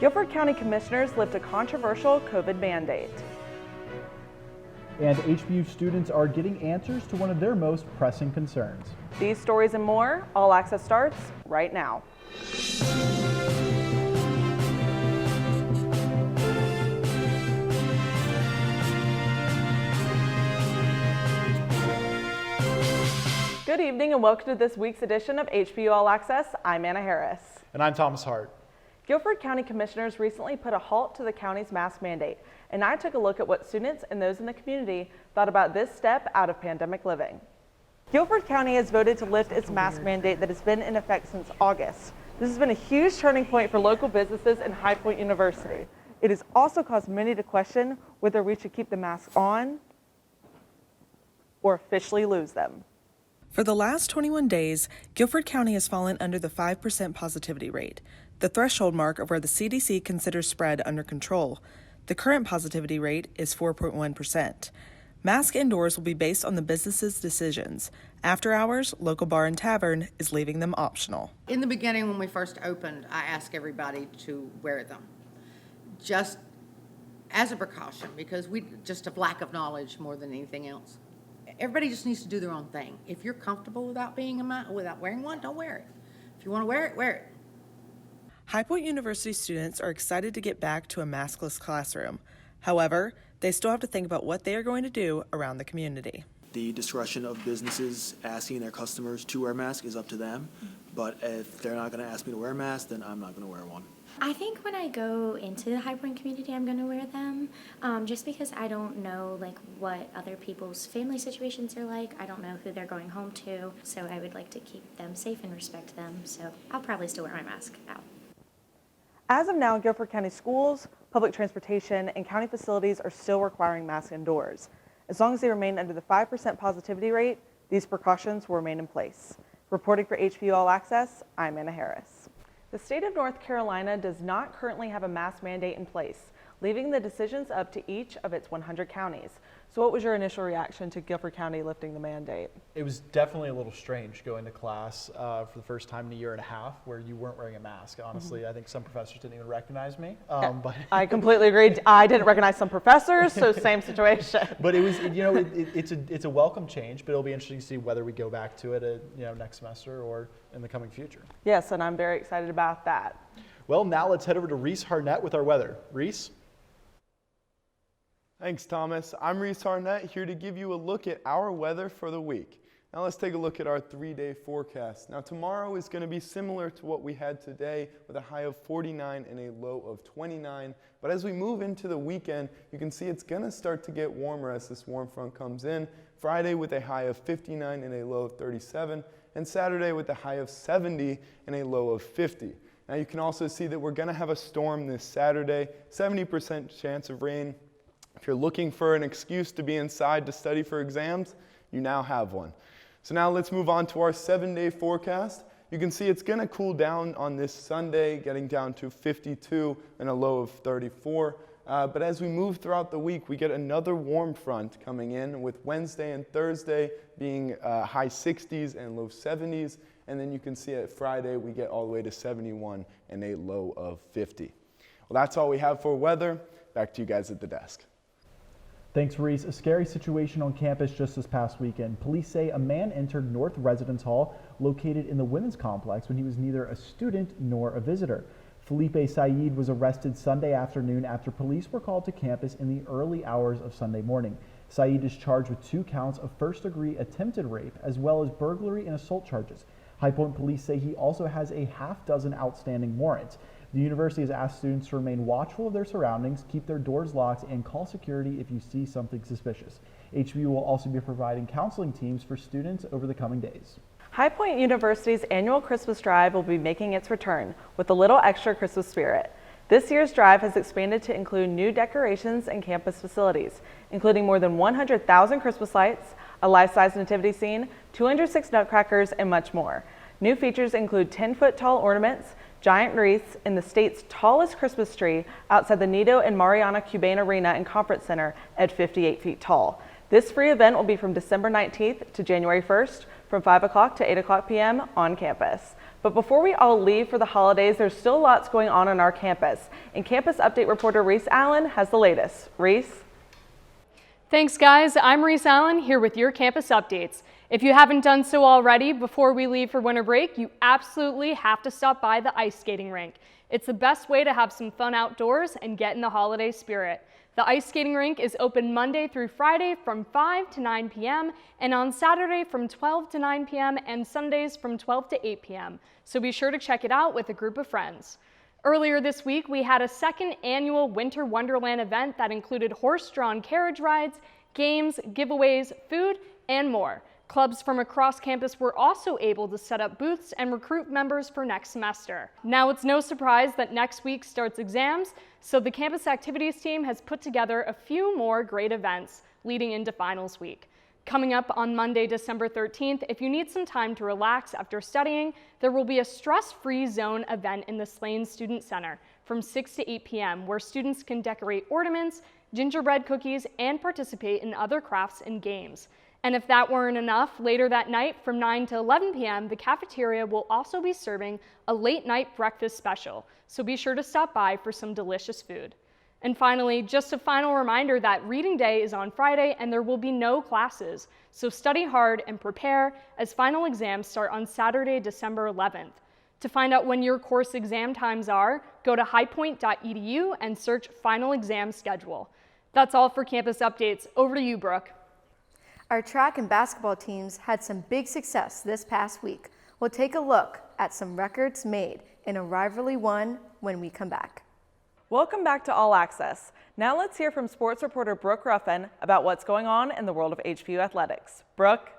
Guilford County Commissioners lift a controversial COVID mandate. And HPU students are getting answers to one of their most pressing concerns. These stories and more, All Access starts right now. Good evening and welcome to this week's edition of HPU All Access. I'm Anna Harris. And I'm Thomas Hart. Guilford County Commissioners recently put a halt to the county's mask mandate, and I took a look at what students and those in the community thought about this step out of pandemic living. Guilford County has voted to lift its mask mandate that has been in effect since August. This has been a huge turning point for local businesses and High Point University. It has also caused many to question whether we should keep the masks on or officially lose them. For the last 21 days, Guilford County has fallen under the 5% positivity rate, the threshold mark of where the CDC considers spread under control. The current positivity rate is 4.1%. Mask indoors will be based on the business's decisions. After hours, local bar and tavern is leaving them optional. In the beginning, when we first opened, I asked everybody to wear them, just as a precaution, because we just a lack of knowledge more than anything else. Everybody just needs to do their own thing. If you're comfortable without wearing one, don't wear it. If you want to wear it, wear it. High Point University students are excited to get back to a maskless classroom. However, they still have to think about what they are going to do around the community. The discretion of businesses asking their customers to wear masks is up to them, but if they're not going to ask me to wear a mask, then I'm not going to wear one. I think when I go into the High Point community, I'm going to wear them, just because I don't know what other people's family situations are like. I don't know who they're going home to, so I would like to keep them safe and respect them. So I'll probably still wear my mask out. As of now, Guilford County schools, public transportation, and county facilities are still requiring masks indoors. As long as they remain under the 5% positivity rate, these precautions will remain in place. Reporting for HPU All Access, I'm Anna Harris. The state of North Carolina does not currently have a mask mandate in place, leaving the decisions up to each of its 100 counties. So what was your initial reaction to Guilford County lifting the mandate? It was definitely a little strange going to class for the first time in a year and a half where you weren't wearing a mask. Honestly, I think some professors didn't even recognize me. But I completely agree. I didn't recognize some professors, so same situation. But it was, it's a welcome change, but it'll be interesting to see whether we go back to it next semester or in the coming future. Yes, and I'm very excited about that. Well, now let's head over to Reece Harnett with our weather. Reece? Thanks, Thomas. I'm Reece Harnett, here to give you a look at our weather for the week. Now let's take a look at our 3-day forecast. Now tomorrow is going to be similar to what we had today with a high of 49 and a low of 29. But as we move into the weekend, you can see it's going to start to get warmer as this warm front comes in. Friday with a high of 59 and a low of 37, and Saturday with a high of 70 and a low of 50. Now you can also see that we're going to have a storm this Saturday, 70% chance of rain. If you're looking for an excuse to be inside to study for exams, you now have one. So now let's move on to our 7-day forecast. You can see it's going to cool down on this Sunday, getting down to 52 and a low of 34. But as we move throughout the week, we get another warm front coming in, with Wednesday and Thursday being high 60s and low 70s. And then you can see at Friday, we get all the way to 71 and a low of 50. Well, that's all we have for weather. Back to you guys at the desk. Thanks, Reece. A scary situation on campus just this past weekend. Police say a man entered North Residence Hall located in the women's complex when he was neither a student nor a visitor. Felipe Saeed was arrested Sunday afternoon after police were called to campus in the early hours of Sunday morning. Saeed is charged with 2 counts of first-degree attempted rape as well as burglary and assault charges. High Point police say he also has a half-dozen outstanding warrants. The university has asked students to remain watchful of their surroundings, keep their doors locked, and call security if you see something suspicious. HPU will also be providing counseling teams for students over the coming days. High Point University's annual Christmas drive will be making its return with a little extra Christmas spirit. This year's drive has expanded to include new decorations and campus facilities, including more than 100,000 Christmas lights, a life-size nativity scene, 206 nutcrackers, and much more. New features include 10-foot-tall ornaments, giant wreaths, and the state's tallest Christmas tree outside the Nido and Mariana Cuban Arena and Conference Center at 58 feet tall. This free event will be from December 19th to January 1st from 5 o'clock to 8 o'clock p.m. on campus. But before we all leave for the holidays, there's still lots going on our campus. And Campus Update reporter Reece Allyn has the latest. Reece? Thanks, guys. I'm Reece Allyn here with your campus updates. If you haven't done so already, before we leave for winter break, you absolutely have to stop by the ice skating rink. It's the best way to have some fun outdoors and get in the holiday spirit. The ice skating rink is open Monday through Friday from 5 to 9 p.m. and on Saturday from 12 to 9 p.m. and Sundays from 12 to 8 p.m. So be sure to check it out with a group of friends. Earlier this week, we had a second annual Winter Wonderland event that included horse-drawn carriage rides, games, giveaways, food, and more. Clubs from across campus were also able to set up booths and recruit members for next semester. Now it's no surprise that next week starts exams, so the campus activities team has put together a few more great events leading into finals week. Coming up on Monday, December 13th, if you need some time to relax after studying, there will be a stress-free zone event in the Slane Student Center from 6 to 8 p.m. where students can decorate ornaments, gingerbread cookies, and participate in other crafts and games. And if that weren't enough, later that night from 9 to 11 p.m., the cafeteria will also be serving a late night breakfast special, so be sure to stop by for some delicious food. And finally, just a final reminder that reading day is on Friday and there will be no classes, so study hard and prepare as final exams start on Saturday, December 11th. To find out when your course exam times are, go to highpoint.edu and search final exam schedule. That's all for campus updates. Over to you, Brooke. Our track and basketball teams had some big success this past week. We'll take a look at some records made in a rivalry won when we come back. Welcome back to All Access. Now let's hear from sports reporter Brooke Ruffin about what's going on in the world of HPU athletics. Brooke?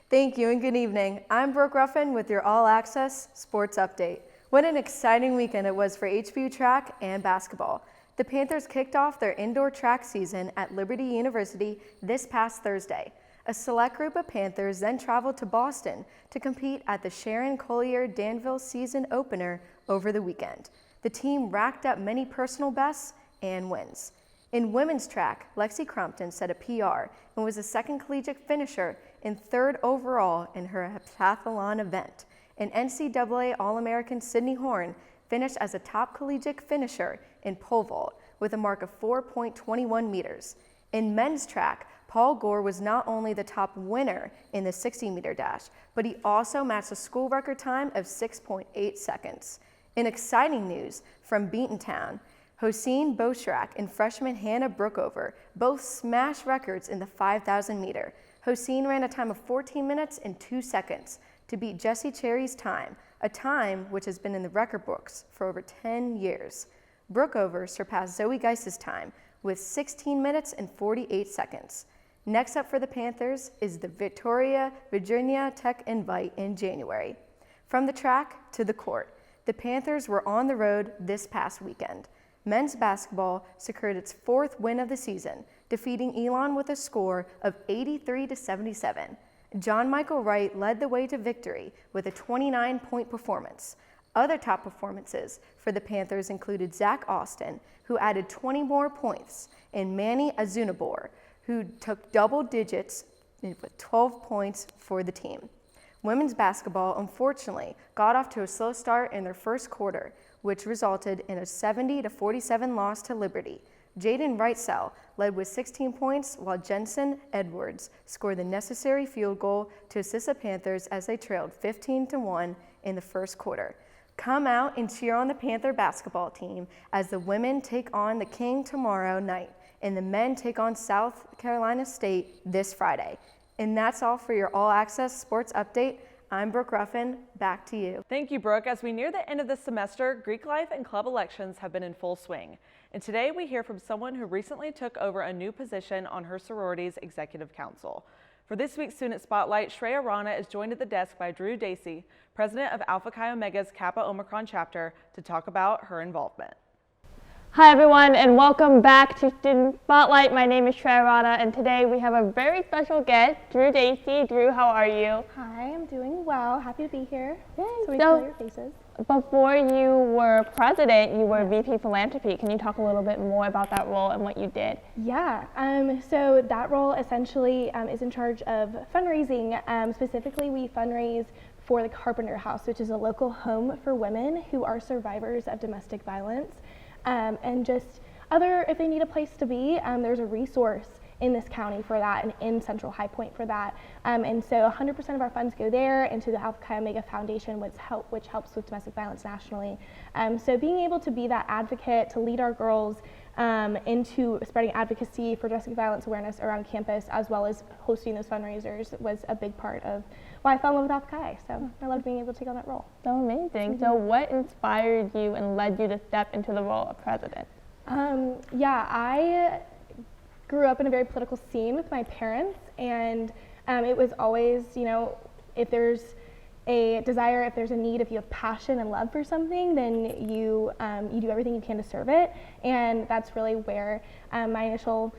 Thank you and good evening. I'm Brooke Ruffin with your All Access Sports Update. What an exciting weekend it was for HPU track and basketball. The Panthers kicked off their indoor track season at Liberty University this past Thursday. A select group of Panthers then traveled to Boston to compete at the Sharon Collier Danville season opener over the weekend. The team racked up many personal bests and wins. In women's track, Lexi Crumpton set a PR and was the second collegiate finisher and third overall in her heptathlon event. And NCAA All-American Sydney Horn finished as a top collegiate finisher in pole vault with a mark of 4.21 meters. In men's track, Paul Gore was not only the top winner in the 60-meter dash, but he also matched a school record time of 6.8 seconds. In exciting news from Beatontown, Hossein Boshrak and freshman Hannah Brookover both smashed records in the 5,000 meter. Hossein ran a time of 14 minutes and 2 seconds to beat Jessie Cherry's time, a time which has been in the record books for over 10 years. Brookover surpassed Zoe Geis's time with 16 minutes and 48 seconds. Next up for the Panthers is the Victoria, Virginia Tech Invite in January. From the track to the court, the Panthers were on the road this past weekend. Men's basketball secured its fourth win of the season, defeating Elon with a score of 83-77. John Michael Wright led the way to victory with a 29-point performance. Other top performances for the Panthers included Zach Austin, who added 20 more points, and Manny Azunabor, who took double digits with 12 points for the team. Women's basketball, unfortunately, got off to a slow start in their first quarter, which resulted in a 70-47 loss to Liberty. Jaden Wrightsell led with 16 points, while Jensen Edwards scored the necessary field goal to assist the Panthers as they trailed 15-1 in the first quarter. Come out and cheer on the Panther basketball team as the women take on the King tomorrow night and the men take on South Carolina State this Friday. And that's all for your All Access Sports Update. I'm Brooke Ruffin. Back to you. Thank you, Brooke. As we near the end of the semester, Greek life and club elections have been in full swing. And today we hear from someone who recently took over a new position on her sorority's executive council. For this week's Student Spotlight, Shreya Rana is joined at the desk by Drew Dacey, president of Alpha Chi Omega's Kappa Omicron chapter, to talk about her involvement. Hi everyone, and welcome back to Student Spotlight. My name is Shreya Rana, and today we have a very special guest, Drew Dacey. Drew, how are you? Hi, I'm doing well. Happy to be here. Yay. So we can see your faces. Before you were president, you were VP Philanthropy. Can you talk a little bit more about that role and what you did? Yeah, so that role essentially is in charge of fundraising. Specifically, we fundraise for the Carpenter House, which is a local home for women who are survivors of domestic violence. And just if they need a place to be, there's a resource in this county for that and in Central High Point for that. And so 100% of our funds go there into the Alpha Chi Omega Foundation, which helps with domestic violence nationally. So being able to be that advocate, to lead our girls into spreading advocacy for domestic violence awareness around campus, as well as hosting those fundraisers, was a big part of why I fell in love with Alpha Chi. So I loved being able to take on that role. So amazing. So what inspired you and led you to step into the role of president? I grew up in a very political scene with my parents, and it was always, if there's a desire, if there's a need, if you have passion and love for something, then you do everything you can to serve it. And that's really where my initial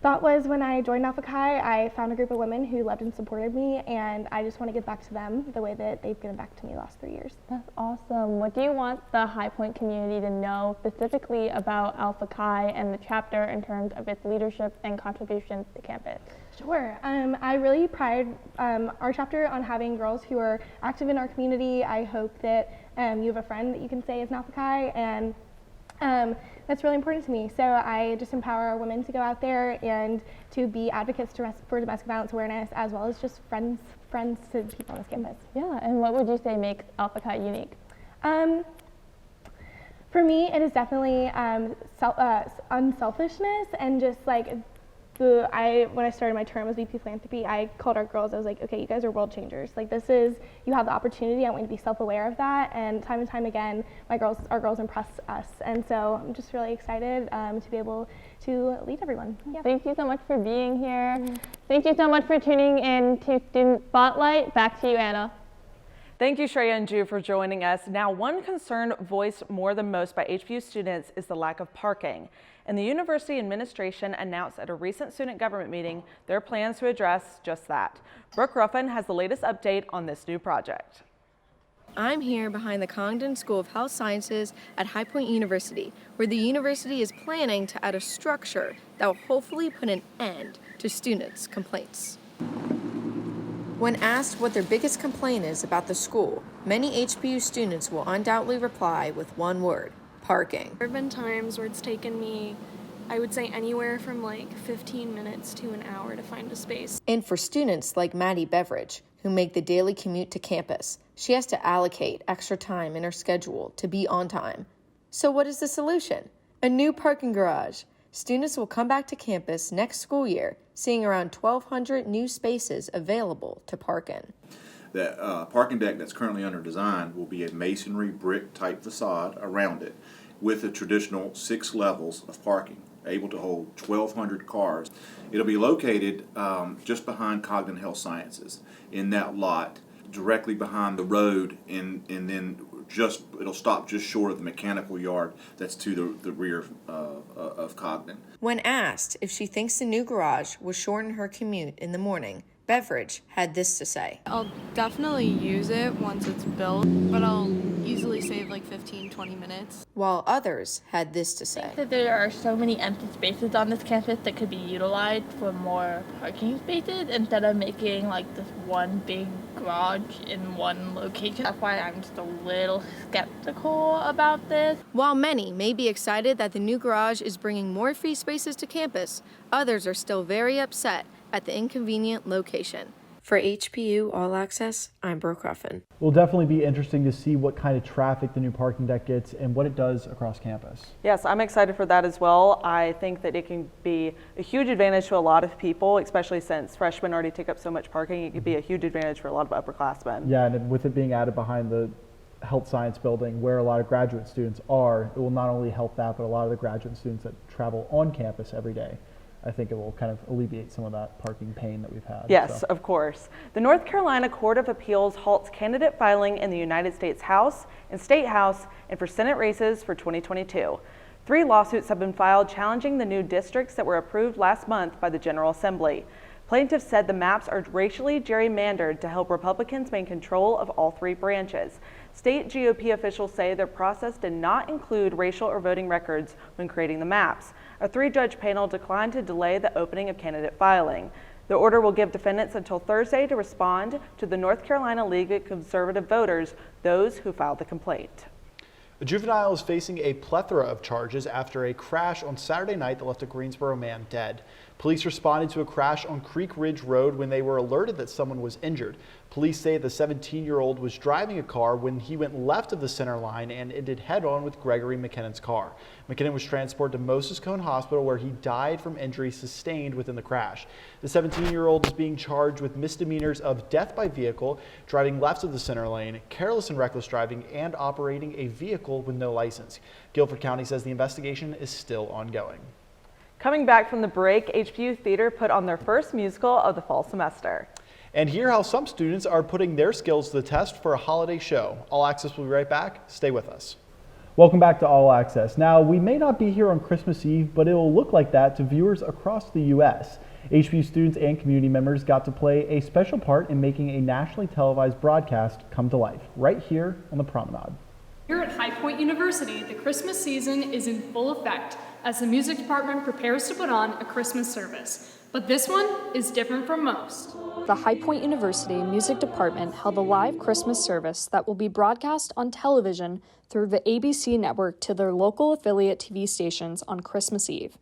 thought was when I joined Alpha Chi. I found a group of women who loved and supported me, and I just want to give back to them the way that they've given back to me the last 3 years. That's awesome. What do you want the High Point community to know specifically about Alpha Chi and the chapter in terms of its leadership and contributions to campus? Sure. I really pride our chapter on having girls who are active in our community. I hope that you have a friend that you can say is an Alpha Chi, and that's really important to me. So I just empower women to go out there and to be advocates for domestic violence awareness, as well as just friends to people on this campus. Yeah, and what would you say makes Alpha Chi unique? For me, it is definitely unselfishness and just when I started my term as VP Philanthropy, I called our girls. I was like, okay, you guys are world changers. You have the opportunity. I want you to be self-aware of that. And time again, our girls impress us. And so I'm just really excited to be able to lead everyone. Yeah. Thank you so much for being here. Thank you so much for tuning in to Student Spotlight. Back to you, Anna. Thank you, Shreya and Ju, for joining us. Now, one concern voiced more than most by HPU students is the lack of parking. And the university administration announced at a recent student government meeting their plans to address just that. Brooke Ruffin has the latest update on this new project. I'm here behind the Congdon School of Health Sciences at High Point University, where the university is planning to add a structure that will hopefully put an end to students' complaints. When asked what their biggest complaint is about the school, many HPU students will undoubtedly reply with one word: parking. There have been times where it's taken me, I would say, anywhere from 15 minutes to an hour to find a space. And for students like Maddie Beveridge, who make the daily commute to campus, she has to allocate extra time in her schedule to be on time. So what is the solution? A new parking garage. Students will come back to campus next school year, seeing around 1,200 new spaces available to park in. The parking deck that's currently under design will be a masonry brick type facade around it with a traditional 6 levels of parking, able to hold 1,200 cars. It'll be located just behind Congdon Health Sciences in that lot, directly behind the road, and then it'll stop just short of the mechanical yard that's to the rear of Congdon. When asked if she thinks the new garage will shorten her commute in the morning, Beveridge had this to say. I'll definitely use it once it's built, but I'll easily save 15-20 minutes. While others had this to say. I think that there are so many empty spaces on this campus that could be utilized for more parking spaces instead of making this one big garage in one location. That's why I'm just a little skeptical about this. While many may be excited that the new garage is bringing more free spaces to campus, others are still very upset at the inconvenient location. For HPU All Access, I'm Brooke Ruffin. It will definitely be interesting to see what kind of traffic the new parking deck gets and what it does across campus. Yes, I'm excited for that as well. I think that it can be a huge advantage to a lot of people, especially since freshmen already take up so much parking. It could be a huge advantage for a lot of upperclassmen. Yeah, and with it being added behind the health science building where a lot of graduate students are, it will not only help that, but a lot of the graduate students that travel on campus every day. I think it will kind of alleviate some of that parking pain that we've had. Yes, of course. The North Carolina Court of Appeals halts candidate filing in the United States House and State House and for Senate races for 2022. 3 lawsuits have been filed challenging the new districts that were approved last month by the General Assembly. Plaintiffs said the maps are racially gerrymandered to help Republicans maintain control of all 3 branches. State GOP officials say their process did not include racial or voting records when creating the maps. A 3-judge panel declined to delay the opening of candidate filing. The order will give defendants until Thursday to respond to the North Carolina League of Conservative Voters, those who filed the complaint. A juvenile is facing a plethora of charges after a crash on Saturday night that left a Greensboro man dead. Police responded to a crash on Creek Ridge Road when they were alerted that someone was injured. Police say the 17-year-old was driving a car when he went left of the center line and ended head-on with Gregory McKinnon's car. McKinnon was transported to Moses Cone Hospital where he died from injuries sustained within the crash. The 17-year-old is being charged with misdemeanors of death by vehicle, driving left of the center lane, careless and reckless driving, and operating a vehicle with no license. Guilford County says the investigation is still ongoing. Coming back from the break, HPU Theater put on their first musical of the fall semester. And hear how some students are putting their skills to the test for a holiday show. All Access will be right back. Stay with us. Welcome back to All Access. Now, we may not be here on Christmas Eve, but it will look like that to viewers across the U.S. HPU students and community members got to play a special part in making a nationally televised broadcast come to life, right here on the Promenade. Here at High Point University, the Christmas season is in full effect as the music department prepares to put on a Christmas service. But this one is different from most. The High Point University Music Department held a live Christmas service that will be broadcast on television through the ABC network to their local affiliate TV stations on Christmas Eve.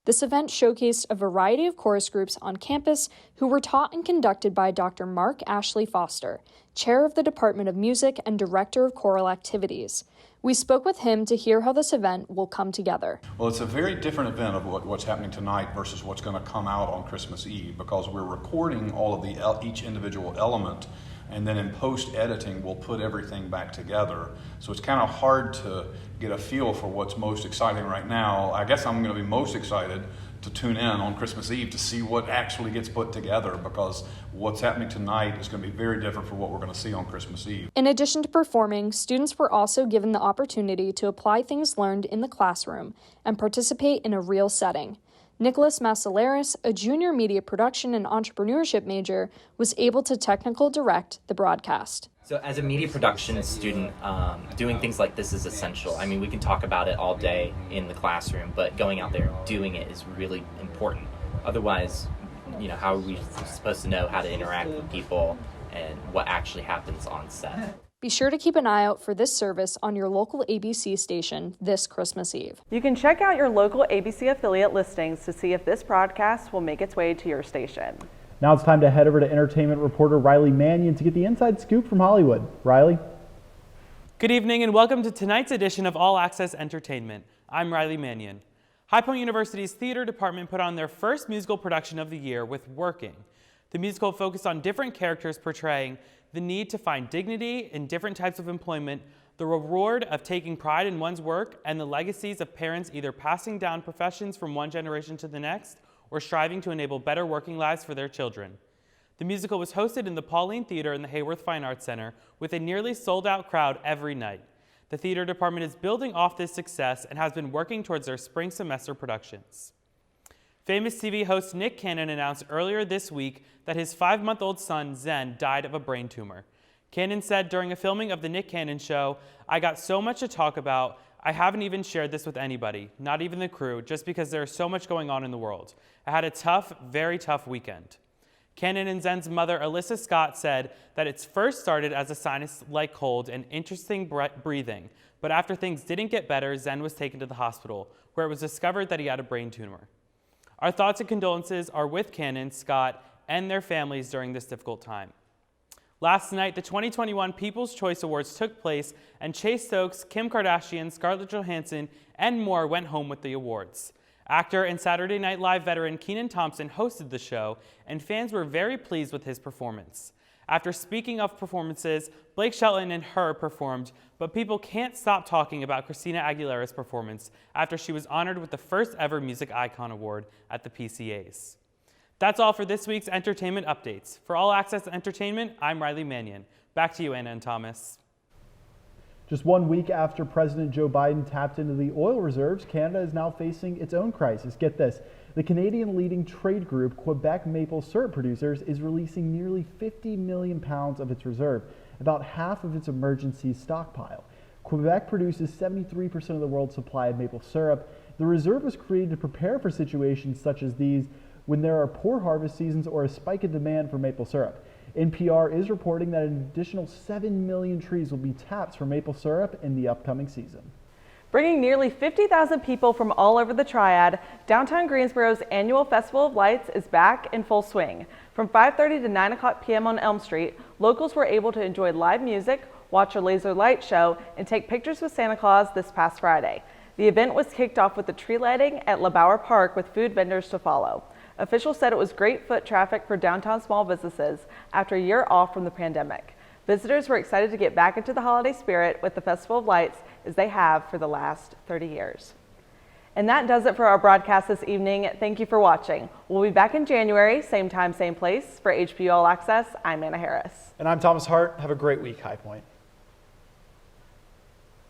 This event showcased a variety of chorus groups on campus who were taught and conducted by Dr. Mark Ashley Foster, chair of the Department of Music and director of choral activities. We spoke with him to hear how this event will come together. Well, it's a very different event of what's happening tonight versus what's going to come out on Christmas Eve, because we're recording all of each individual element, and then in post-editing we'll put everything back together. So it's kind of hard to get a feel for what's most exciting right now. I guess I'm going to be most excited to tune in on Christmas Eve to see what actually gets put together, because what's happening tonight is going to be very different from what we're going to see on Christmas Eve. In addition to performing, students were also given the opportunity to apply things learned in the classroom and participate in a real setting. Nicholas Masalleras, a junior media production and entrepreneurship major, was able to technical direct the broadcast. So as a media production student, doing things like this is essential. I mean, we can talk about it all day in the classroom, but going out there and doing it is really important. Otherwise, how are we supposed to know how to interact with people and what actually happens on set? Be sure to keep an eye out for this service on your local ABC station this Christmas Eve. You can check out your local ABC affiliate listings to see if this broadcast will make its way to your station. Now it's time to head over to entertainment reporter Riley Manion to get the inside scoop from Hollywood. Riley? Good evening and welcome to tonight's edition of All Access Entertainment. I'm Riley Manion. High Point University's theater department put on their first musical production of the year with Working. The musical focused on different characters portraying the need to find dignity in different types of employment, the reward of taking pride in one's work, and the legacies of parents either passing down professions from one generation to the next or striving to enable better working lives for their children. The musical was hosted in the Pauline Theater in the Hayworth Fine Arts Center with a nearly sold-out crowd every night. The theater department is building off this success and has been working towards their spring semester productions. Famous TV host Nick Cannon announced earlier this week that his 5-month-old son, Zen, died of a brain tumor. Cannon said during a filming of The Nick Cannon Show, "I got so much to talk about. I haven't even shared this with anybody, not even the crew, just because there's so much going on in the world. I had a tough, very tough weekend." Cannon and Zen's mother, Alyssa Scott, said that it first started as a sinus-like cold and interesting breathing, but after things didn't get better, Zen was taken to the hospital, where it was discovered that he had a brain tumor. Our thoughts and condolences are with Cannon, Scott, and their families during this difficult time. Last night, the 2021 People's Choice Awards took place, and Chase Stokes, Kim Kardashian, Scarlett Johansson, and more went home with the awards. Actor and Saturday Night Live veteran Kenan Thompson hosted the show, and fans were very pleased with his performance. After speaking of performances, Blake Shelton and Her performed, but people can't stop talking about Christina Aguilera's performance after she was honored with the first ever Music Icon Award at the PCAs. That's all for this week's entertainment updates. For All Access Entertainment, I'm Riley Manion. Back to you, Anna and Thomas. Just 1 week after President Joe Biden tapped into the oil reserves, Canada is now facing its own crisis. Get this. The Canadian leading trade group, Quebec Maple Syrup Producers, is releasing nearly 50 million pounds of its reserve, about half of its emergency stockpile. Quebec produces 73% of the world's supply of maple syrup. The reserve was created to prepare for situations such as these, when there are poor harvest seasons or a spike in demand for maple syrup. NPR is reporting that an additional 7 million trees will be tapped for maple syrup in the upcoming season. Bringing nearly 50,000 people from all over the Triad, downtown Greensboro's annual Festival of Lights is back in full swing. From 5:30 to 9 o'clock p.m. on Elm Street, locals were able to enjoy live music, watch a laser light show, and take pictures with Santa Claus this past Friday. The event was kicked off with the tree lighting at LeBauer Park with food vendors to follow. Officials said it was great foot traffic for downtown small businesses after a year off from the pandemic. Visitors were excited to get back into the holiday spirit with the Festival of Lights as they have for the last 30 years. And that does it for our broadcast this evening. Thank you for watching. We'll be back in January, same time, same place. For HPU All Access, I'm Anna Harris. And I'm Thomas Hart. Have a great week, High Point.